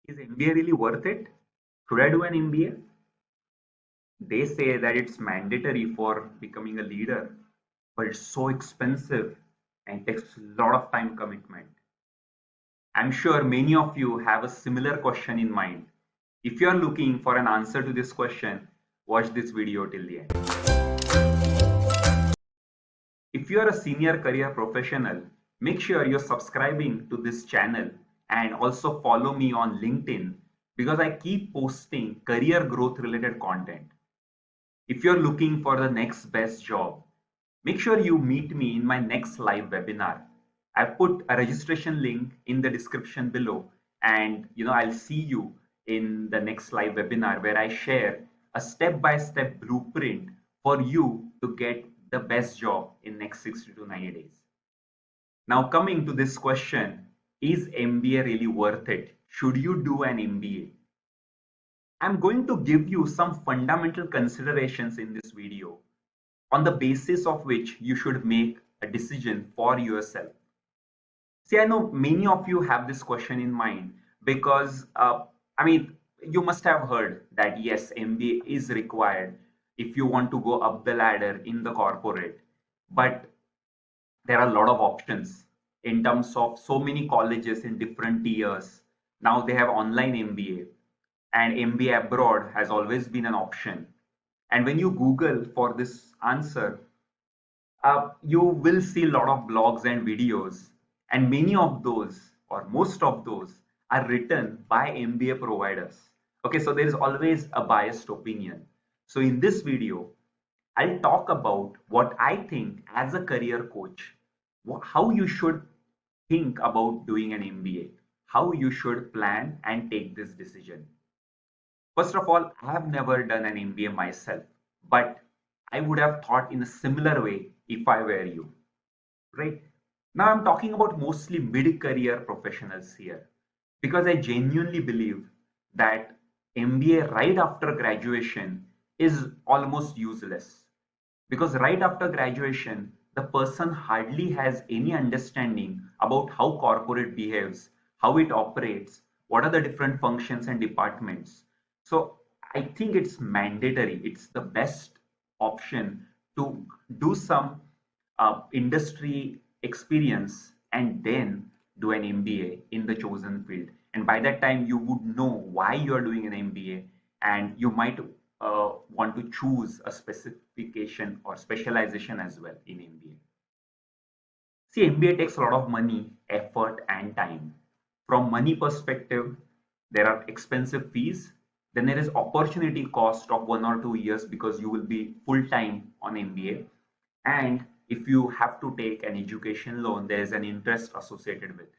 Is MBA really worth it? Should I do an MBA? They say that it's mandatory for becoming a leader, but it's so expensive and takes a lot of time commitment. I'm sure many of you have a similar question in mind. If you are looking for an answer to this question, watch this video till the end. If you are a senior career professional, make sure you're subscribing to this channel and also follow me on LinkedIn because I keep posting career growth related content. If you're looking for the next best job, make sure you meet me in my next live webinar. I've put a registration link in the description below, and I'll see you in the next live webinar where I share a step-by-step blueprint for you to get the best job in next 60 to 90 days. Now coming to this question, is MBA really worth it? Should you do an MBA? I'm going to give you some fundamental considerations in this video on the basis of which you should make a decision for yourself. See, I know many of you have this question in mind because, you must have heard that yes, MBA is required if you want to go up the ladder in the corporate. But there are a lot of options in terms of so many colleges in different tiers. Now they have online MBA, and MBA abroad has always been an option. And when you Google for this answer, you will see a lot of blogs and videos, and many of those, or most of those, are written by MBA providers. Okay, so there is always a biased opinion. So in this video, I'll talk about what I think as a career coach, how you should think about doing an MBA, how you should plan and take this decision. First of all, I have never done an MBA myself, but I would have thought in a similar way if I were you, right? Now I'm talking about mostly mid-career professionals here because I genuinely believe that MBA right after graduation is almost useless because right after graduation, the person hardly has any understanding about how corporate behaves, how it operates, what are the different functions and departments. So I think it's mandatory. It's the best option to do some industry experience and then do an MBA in the chosen field. And by that time, you would know why you are doing an MBA, and you might want to choose a specification or specialization as well in MBA. See, MBA takes a lot of money, effort, and time. From money perspective, there are expensive fees. Then there is opportunity cost of 1 or 2 years because you will be full time on MBA. And if you have to take an education loan, there is an interest associated with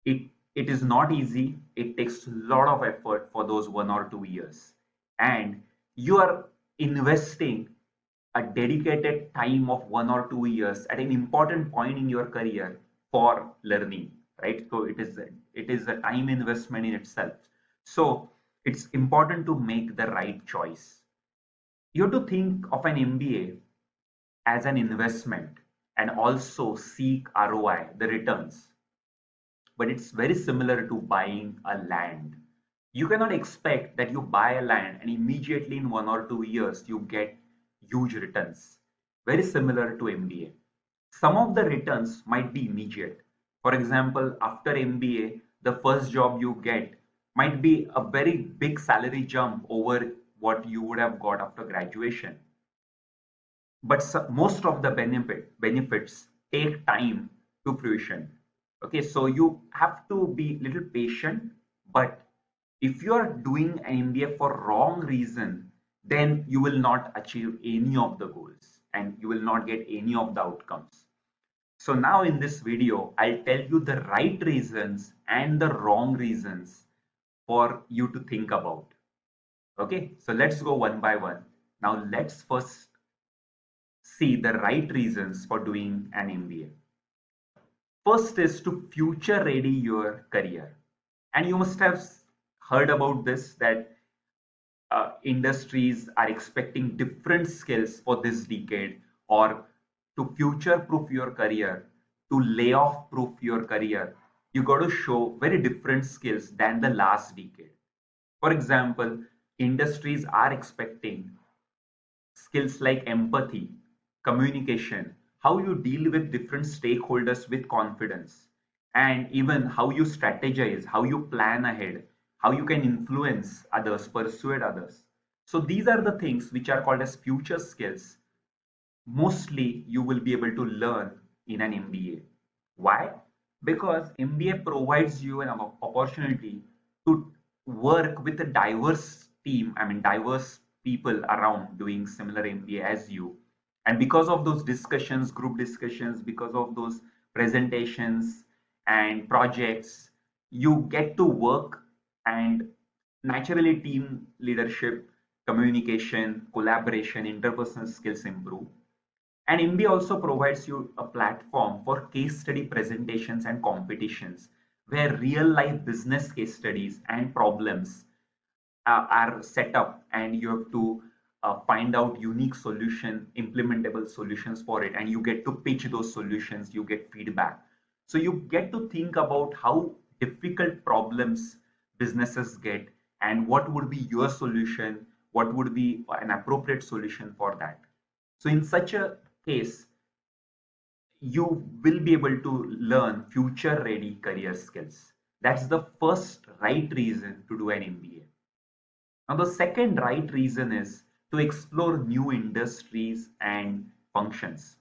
it. It is not easy. It takes a lot of effort for those 1 or 2 years. And you are investing a dedicated time of 1 or 2 years at an important point in your career for learning, right? So it is a time investment in itself. So it's important to make the right choice. You have to think of an MBA as an investment and also seek ROI, the returns. But it's very similar to buying a land. You cannot expect that you buy a land and immediately in 1 or 2 years you get huge returns. Very similar to MBA. Some of the returns might be immediate. For example, after MBA, the first job you get might be a very big salary jump over what you would have got after graduation. But most of the benefits take time to fruition. Okay, so you have to be little patient, but if you are doing an MBA for wrong reason, then you will not achieve any of the goals and you will not get any of the outcomes. So now in this video, I'll tell you the right reasons and the wrong reasons for you to think about. Okay, so let's go one by one. Now let's first see the right reasons for doing an MBA. First is to future ready your career. And you must have heard about this that industries are expecting different skills for this decade, or to future proof your career, to lay off proof your career. you got to show very different skills than the last decade. For example, industries are expecting skills like empathy, communication, how you deal with different stakeholders with confidence, and even how you strategize, how you plan ahead, how you can influence others, persuade others. So these are the things which are called as future skills. Mostly you will be able to learn in an MBA. Why? Because MBA provides you an opportunity to work with a diverse team, I mean, diverse people around doing similar MBA as you. And because of those discussions, group discussions, because of those presentations and projects, you get to work, and naturally team leadership, communication, collaboration, interpersonal skills improve. And MBA also provides you a platform for case study presentations and competitions where real life business case studies and problems are set up, and you have to find out unique solution, implementable solutions for it, and you get to pitch those solutions, you get feedback. So you get to think about how difficult problems businesses get and what would be your solution, what would be an appropriate solution for that. So in such a case, you will be able to learn future ready career skills. That's the first right reason to do an MBA. Now, the second right reason is to explore new industries and functions.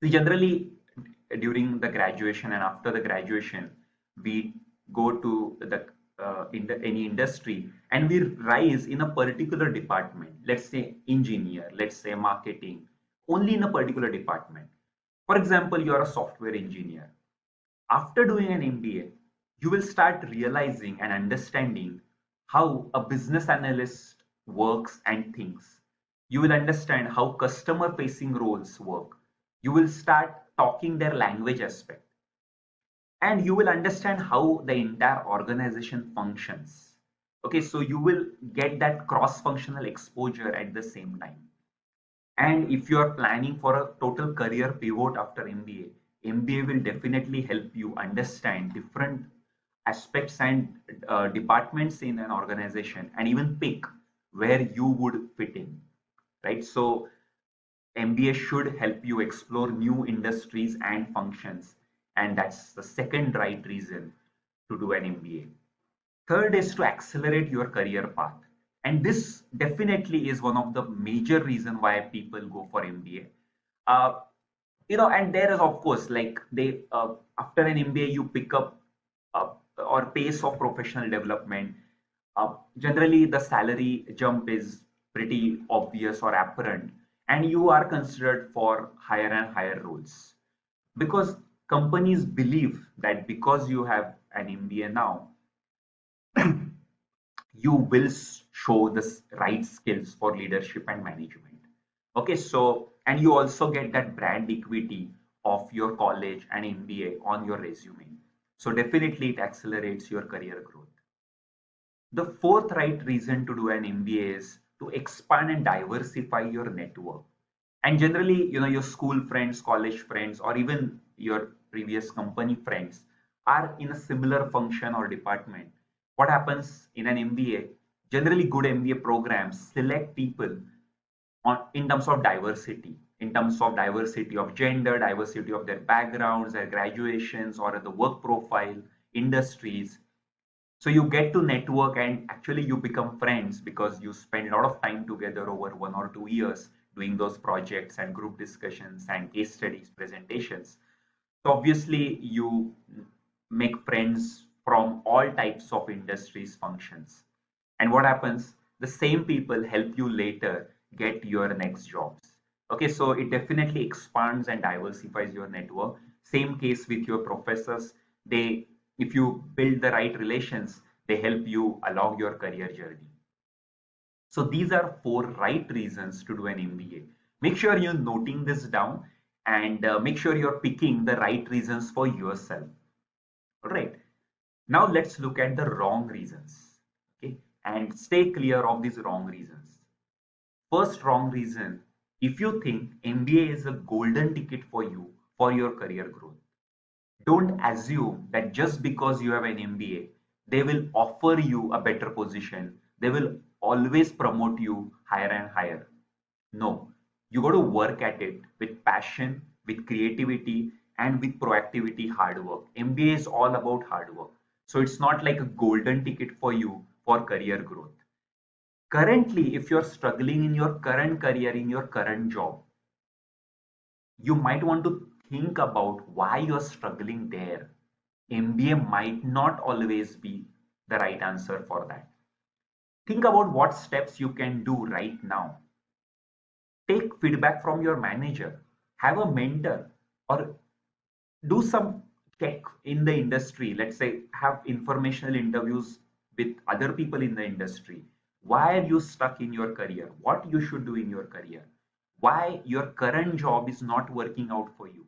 See, generally, during the graduation and after the graduation, we go to any industry and we rise in a particular department. Let's say engineer, let's say marketing, only in a particular department. For example, you are a software engineer. After doing an MBA, you will start realizing and understanding how a business analyst works and thinks. You will understand how customer facing roles work. You will start talking their language aspect, and you will understand how the entire organization functions. Okay, so you will get that cross functional exposure at the same time. And if you are planning for a total career pivot after MBA, MBA will definitely help you understand different aspects and departments in an organization, and even pick where you would fit in, right? So MBA should help you explore new industries and functions, and that's the second right reason to do an MBA. Third is to accelerate your career path. And this definitely is one of the major reason why people go for MBA. And there is of course like they after an MBA you pick up or pace of professional development. Generally, the salary jump is pretty obvious or apparent, and you are considered for higher and higher roles because companies believe that because you have an MBA now, you will show the right skills for leadership and management. Okay, so and you also get that brand equity of your college and MBA on your resume. So definitely it accelerates your career growth. The fourth right reason to do an MBA is to expand and diversify your network. And generally, your school friends, college friends, or even your previous company friends are in a similar function or department. What happens in an MBA? Generally, good MBA programs select people in terms of diversity of gender, diversity of their backgrounds, their graduations, or the work profile, industries. So you get to network and actually you become friends because you spend a lot of time together over 1 or 2 years doing those projects and group discussions and case studies, presentations. So obviously you make friends from all types of industries, functions. And what happens? The same people help you later get your next jobs. Okay, so it definitely expands and diversifies your network. Same case with your professors. They, if you build the right relations, they help you along your career journey. So these are four right reasons to do an MBA. Make sure you're noting this down, and make sure you're picking the right reasons for yourself. All right. Now let's look at the wrong reasons. Okay, and stay clear of these wrong reasons. First wrong reason: if you think MBA is a golden ticket for you for your career growth. Don't assume that just because you have an MBA, they will offer you a better position. They will always promote you higher and higher. No, you got to work at it with passion, with creativity, and with proactivity, hard work. MBA is all about hard work. So it's not like a golden ticket for you for career growth. Currently, if you're struggling in your current career, in your current job, you might want to think about why you're struggling there. MBA might not always be the right answer for that. Think about what steps you can do right now. Take feedback from your manager, have a mentor, or do some check in the industry. Let's say have informational interviews with other people in the industry. Why are you stuck in your career? What you should do in your career? Why your current job is not working out for you?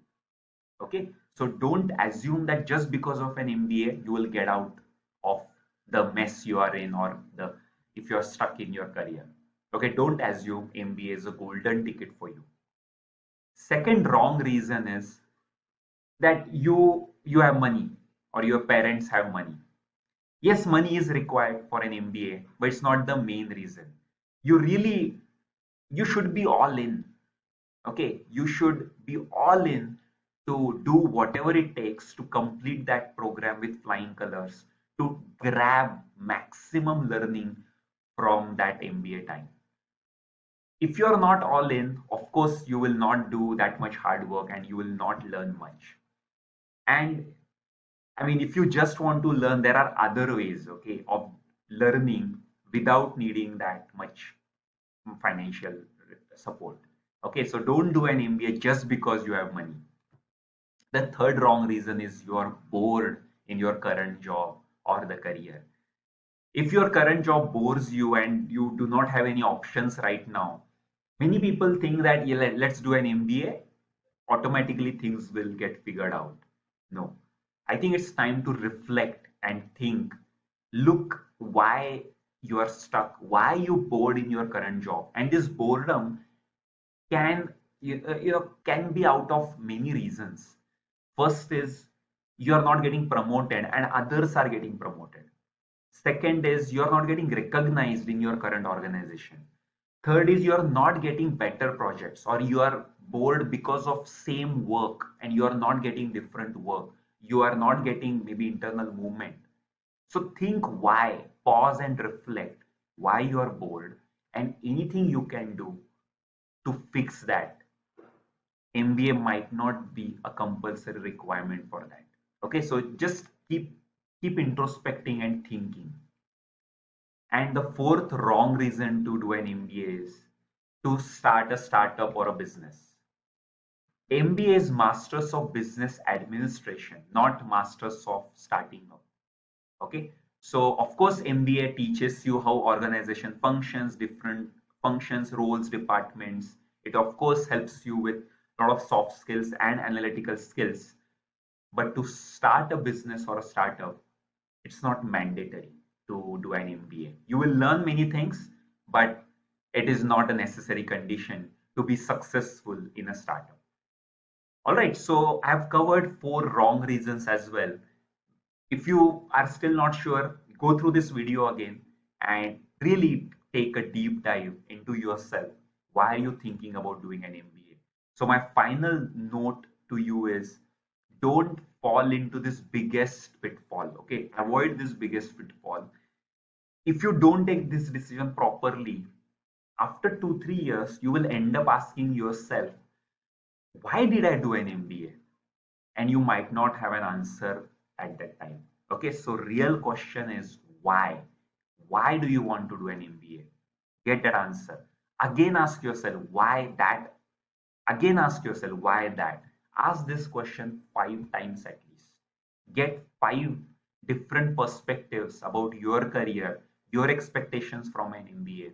Okay, so don't assume that just because of an MBA you will get out of the mess you are in, or the if you're stuck in your career. Okay, don't assume MBA is a golden ticket for you. Second wrong reason is that you have money or your parents have money. Yes, money is required for an MBA, but it's not the main reason. You should be all in. Okay, you should be all in to do whatever it takes to complete that program with flying colors, to grab maximum learning from that MBA time. If you're not all in, of course, you will not do that much hard work and you will not learn much. And I mean, if you just want to learn, there are other ways, okay, of learning without needing that much financial support. Okay, so don't do an MBA just because you have money. The third wrong reason is you are bored in your current job or the career. If your current job bores you and you do not have any options right now, many people think that, yeah, let's do an MBA, automatically things will get figured out. No, I think it's time to reflect and think, look why you are stuck, why you bored in your current job. And this boredom can can be out of many reasons. First is you are not getting promoted and others are getting promoted. Second is you are not getting recognized in your current organization. Third is you are not getting better projects, or you are bored because of same work and you are not getting different work. You are not getting maybe internal movement. So think why, pause and reflect why you are bored, and anything you can do to fix that. MBA might not be a compulsory requirement for that. Okay, so just keep introspecting and thinking. And the fourth wrong reason to do an MBA is to start a startup or a business. MBA is Masters of Business Administration, not Masters of Starting up. Okay, so of course MBA teaches you how organization functions, different functions, roles, departments. It of course helps you with a lot of soft skills and analytical skills. But to start a business or a startup, it's not mandatory to do an MBA. You will learn many things, but it is not a necessary condition to be successful in a startup. All right, so I've covered four wrong reasons as well. If you are still not sure, go through this video again and really take a deep dive into yourself. Why are you thinking about doing an MBA? So my final note to you is, don't fall into this biggest pitfall. Okay, avoid this biggest pitfall. If you don't take this decision properly, after 2 3 years you will end up asking yourself, why did I do an MBA? And you might not have an answer at that time. Okay, so real question is why? Why do you want to do an MBA? Get that answer. Again ask yourself why that. Again ask yourself why that. Ask this question 5 times at least. Get 5 different perspectives about your career, your expectations from an MBA.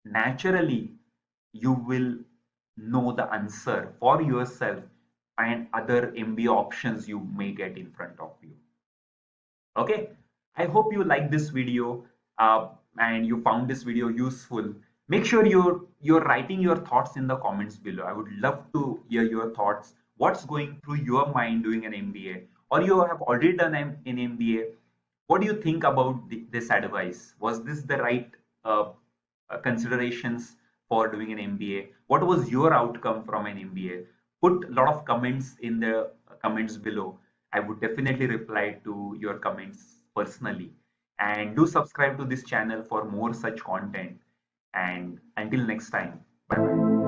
Naturally, you will know the answer for yourself and other MBA options you may get in front of you. Okay, I hope you like this video and you found this video useful. Make sure you're writing your thoughts in the comments below. I would love to hear your thoughts. What's going through your mind doing an MBA? or you have already done an MBA. What do you think about this advice? Was this the right uh, considerations for doing an MBA? What was your outcome from an MBA? Put a lot of comments in the comments below. I would definitely reply to your comments personally. And do subscribe to this channel for more such content. And until next time, bye bye.